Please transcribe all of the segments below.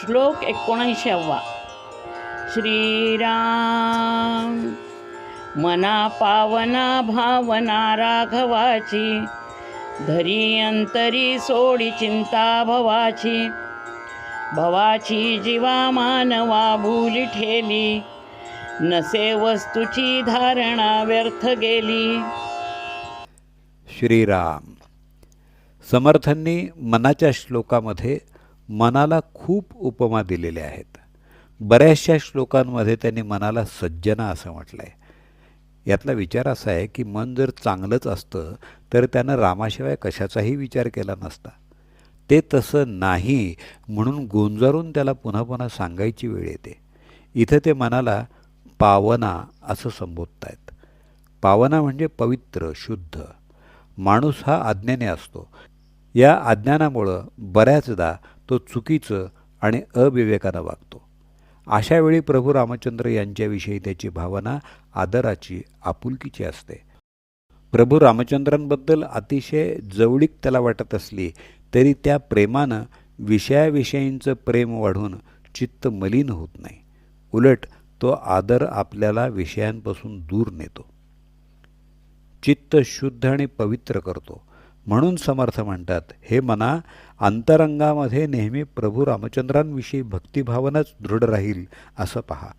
श्लोक 79. श्रीराम. मना पावना भावना राघवाची, धरी अंतरी सोडी चिंता भवाची. भवाची जीवा मानवा भूली ठेली, नसे वस्तूची धारणा व्यर्थ गेली. श्रीराम. समर्थांनी मनाच्या श्लोकामध्ये मनाला खूप उपमा दिलेल्या आहेत. बऱ्याचशा श्लोकांमध्ये त्यांनी मनाला सज्जना असं म्हटलं आहे. यातला विचार असा आहे की मन जर चांगलंच असतं तर त्यानं रामाशिवाय कशाचाही विचार केला नसता. ते तसं नाही म्हणून गोंजारून त्याला पुन्हा पुन्हा सांगायची वेळ येते. इथं ते मनाला पावना असं संबोधतायत. पावना म्हणजे पवित्र, शुद्ध. माणूस हा अज्ञानी असतो. या अज्ञानामुळं बऱ्याचदा तो चुकीचं आणि अविवेकानं वागतो. अशा वेळी प्रभू रामचंद्र यांच्याविषयी त्याची भावना आदराची, आपुलकीची असते. प्रभू रामचंद्रांबद्दल अतिशय जवळीक त्याला वाटत असली तरी त्या प्रेमानं विषयाविषयींचं प्रेम वाढून चित्त मलिन होत नाही. उलट तो आदर आपल्याला विषयांपासून दूर नेतो, चित्त शुद्ध आणि पवित्र करतो. म्हणून समर्थ म्हणतात, हे मना, अंतरंगामध्ये नेहमी प्रभू रामचंद्रांविषयी भक्तिभावनाच दृढ राहील असं पहा.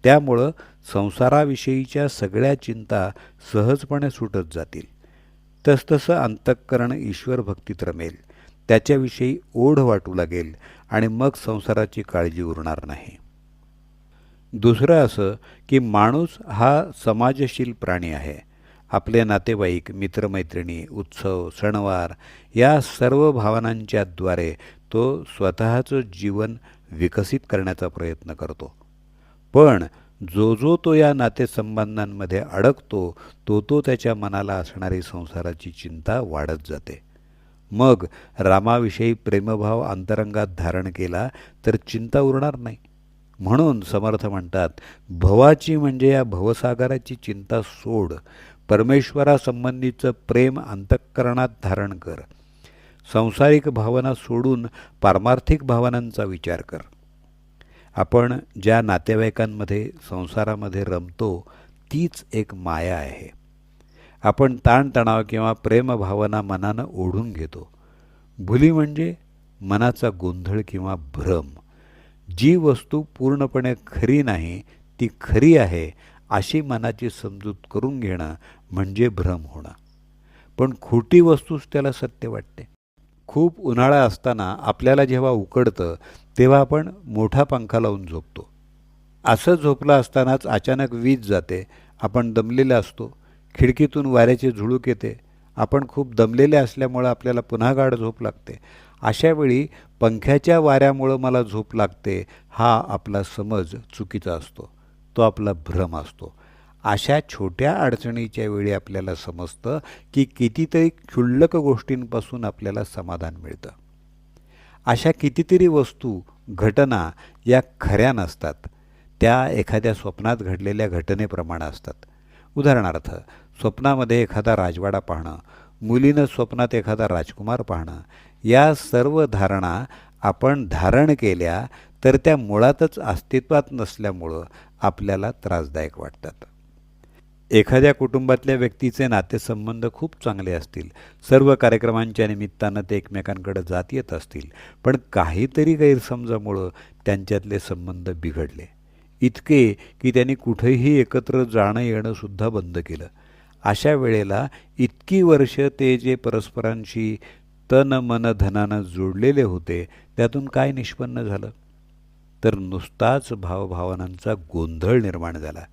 त्यामुळं संसाराविषयीच्या सगळ्या चिंता सहजपणे सुटत जातील. तसतसं अंतःकरण ईश्वर भक्तीत रमेल, त्याच्याविषयी ओढ वाटू लागेल आणि मग संसाराची काळजी उरणार नाही. दुसरं असं की माणूस हा समाजशील प्राणी आहे. आपले नातेवाईक, मित्रमैत्रिणी, उत्सव, सणवार या सर्व भावनांच्या द्वारे तो स्वतःचं जीवन विकसित करण्याचा प्रयत्न करतो. पण जो तो या नातेसंबंधांमध्ये अडकतो तो त्याच्या मनाला असणारी संसाराची चिंता वाढत जाते. मग रामाविषयी प्रेमभाव अंतरंगात धारण केला तर चिंता उरणार नाही. म्हणून समर्थ म्हणतात, भवाची म्हणजे या भवसागराची चिंता सोड, परमेश्वरासंबंधीचं प्रेम अंतःकरणात धारण कर. सांसारिक भावना सोडून पारमार्थिक भावनांचा विचार कर. आपण ज्या नातेवाईकांमध्ये, संसारामध्ये रमतो तीच एक माया आहे. आपण ताणतणाव किंवा प्रेमभावना मनानं ओढून घेतो. भुली म्हणजे मनाचा गोंधळ किंवा भ्रम. जी वस्तू पूर्णपणे खरी नाही ती खरी आहे अशी मनाची समजूत करून घेणं म्हणजे भ्रम होणं. पण खोटी वस्तूच त्याला सत्य वाटते. खूप उन्हाळा असताना आपल्याला जेव्हा उकडतं तेव्हा आपण मोठा पंखा लावून झोपतो. असं झोपलं असतानाच अचानक वीज जाते. आपण दमलेले असतो. खिडकीतून वाऱ्याची झुळूक येते. आपण खूप दमलेले असल्यामुळं आपल्याला पुन्हा गाढ झोप लागते. अशा वेळी पंख्याच्या वाऱ्यामुळं मला झोप लागते हा आपला समज चुकीचा असतो. तो आपला भ्रम असतो. अशा छोट्या अडचणीच्या वेळी आपल्याला समजतं की कितीतरी क्षुल्लक गोष्टींपासून आपल्याला समाधान मिळतं. अशा कितीतरी वस्तू, घटना या खऱ्या नसतात. त्या एखाद्या स्वप्नात घडलेल्या घटनेप्रमाणे असतात. उदाहरणार्थ, स्वप्नामध्ये एखादा राजवाडा पाहणं, मुलीनं स्वप्नात एखादा राजकुमार पाहणं, या सर्व धारणा आपण धारण केल्या तर त्या मुळातच अस्तित्वात नसल्यामुळं आपल्याला त्रासदायक वाटतात. एखाद्या कुटुंबातल्या व्यक्तीचे नातेसंबंध खूप चांगले असतील, सर्व कार्यक्रमांच्या निमित्तानं ते एकमेकांकडे जात येत असतील, पण काहीतरी गैरसमजामुळं त्यांच्यातले संबंध बिघडले, इतके की त्यांनी कुठेही एकत्र जाणं येणंसुद्धा बंद केलं. अशा वेळेला इतकी वर्ष ते जे परस्परांशी तन मन धनानं जोडलेले होते त्यातून काय निष्पन्न झालं? तर नुसताच भावभावनांचा गोंधळ निर्माण झाला.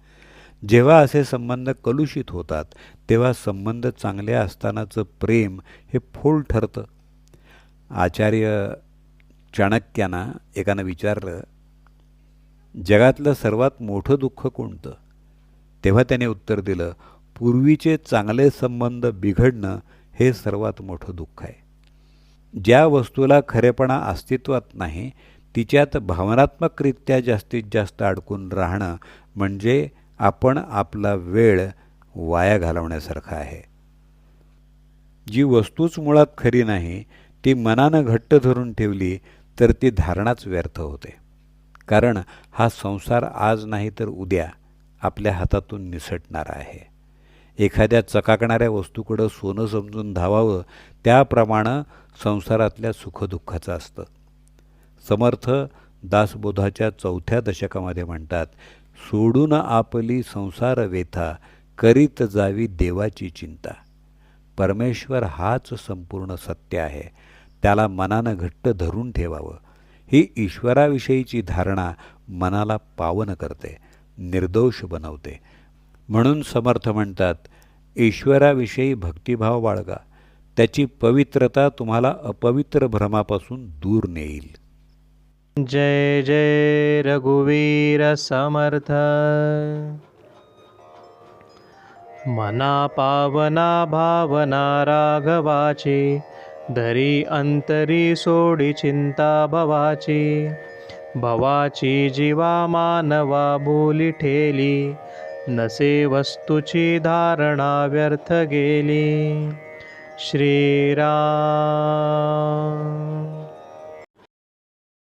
जेव्हा असे संबंध कलुषित होतात तेव्हा संबंध चांगले असतानाचं प्रेम हे फोल ठरतं. आचार्य चाणक्यांना एकानं विचारलं, जगातलं सर्वात मोठं दुःख कोणतं? तेव्हा त्याने उत्तर दिलं, पूर्वीचे चांगले संबंध बिघडणं हे सर्वात मोठं दुःख आहे. ज्या वस्तूला खरेपणा अस्तित्वात नाही तिच्यात भावनात्मकरित्या जास्तीत जास्त अडकून राहणं म्हणजे आपण आपला वेळ वाया घालवण्यासारखं आहे. जी वस्तूच मुळात खरी नाही ती मनानं घट्ट धरून ठेवली तर ती धारणाच व्यर्थ होते. कारण हा संसार आज नाही तर उद्या आपल्या हातातून निसटणारा आहे. एखाद्या चकाकणाऱ्या वस्तूकडं सोनं समजून धावावं त्याप्रमाणे संसारातल्या सुखदुःखाचं असतं. समर्थ दासबोधाच्या 4थ्या दशकामध्ये म्हणतात, सोडून आपली संसार व्यथा, करीत जावी देवाची चिंता. परमेश्वर हाच संपूर्ण सत्य आहे. त्याला मनानं घट्ट धरून ठेवावं. ही ईश्वराविषयीची धारणा मनाला पावन करते, निर्दोष बनवते. म्हणून समर्थ म्हणतात, ईश्वराविषयी भक्तिभाव बाळगा. त्याची पवित्रता तुम्हाला अपवित्र भ्रमापासून दूर नेईल. जय जय रघुवीर समर्थ. मना पावना भावना राघवाची, धरी अंतरी सोडी चिंता भवाची. भवाची जीवा मानवा बोली ठेली, नसे वस्तूची धारणा व्यर्थ गेली. श्रीराम